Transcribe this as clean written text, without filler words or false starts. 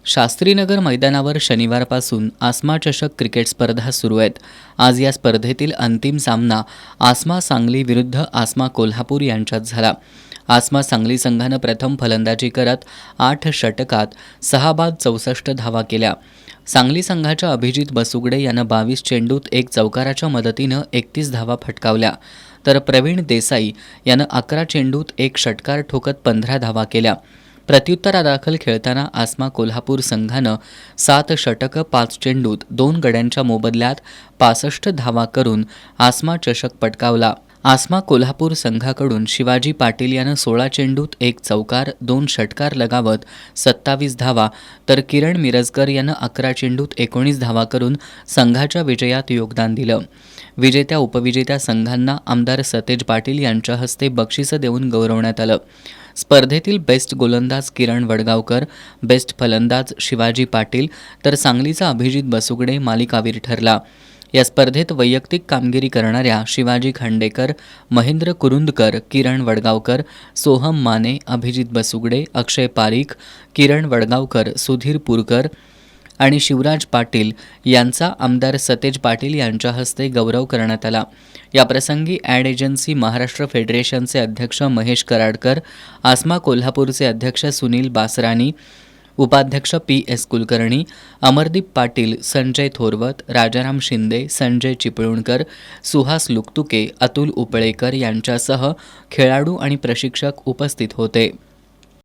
शास्त्रीनगर मैदानावर शनिवारपासून आसमा चषक क्रिकेट स्पर्धा सुरू आहेत. आज या स्पर्धेतील अंतिम सामना आसमा सांगली विरुद्ध आसमा कोल्हापूर यांच्यात झाला. आसमा सांगली संघानं प्रथम फलंदाजी करत 8 षटकात 6 बाद 64 धावा केल्या. सांगली संघाच्या अभिजित बसुगडे यानं 22 चेंडूत 1 चौकाराच्या मदतीनं 31 धावा फटकावल्या, तर प्रवीण देसाई यानं 11 चेंडूत 1 षटकार ठोकत 15 धावा केल्या. प्रत्युत्तरादाखल खेळताना आसमा कोल्हापूर संघानं 7 षटकं 5 चेंडूत 2 गड्यांच्या मोबदल्यात 65 धावा करून आसमा चषक पटकावला. आसमा कोल्हापूर संघाकडून शिवाजी पाटील यानं 16 चेंडूत 1 चौकार 2 षटकार लगावत 27 धावा, तर किरण मिरजकर यानं 11 चेंडूत 19 धावा करून संघाच्या विजयात योगदान दिलं. विजेत्या उपविजेत्या संघांना आमदार सतेज पाटील यांच्या हस्ते बक्षिसं देऊन गौरवण्यात आलं. स्पर्धेतील बेस्ट गोलंदाज किरण वडगावकर, बेस्ट फलंदाज शिवाजी पाटील, तर सांगलीचा अभिजित बसुगडे मालिकावीर ठरला. या स्पर्धेत वैयक्तिक कामगिरी करणाऱ्या शिवाजी खांडेकर, महेंद्र कुरुंदकर, किरण वडगावकर, सोहम माने, अभिजित बसुगडे, अक्षय पारीख, किरण वडगावकर, सुधीर पुरकर आणि शिवराज पाटील यांचा आमदार सतेज पाटील यांच्या हस्ते गौरव करण्यात आला. याप्रसंगी ॲड एजन्सी महाराष्ट्र फेडरेशनचे अध्यक्ष महेश कराडकर, आसमा कोल्हापूरचे अध्यक्ष सुनील बासरानी, उपाध्यक्ष PS कुलकर्णी, अमरदीप पाटील, संजय थोरवत, राजाराम शिंदे, संजय चिपळूणकर, सुहास लुकतुके, अतुल उपळेकर यांच्यासह खेळाडू आणि प्रशिक्षक उपस्थित होते.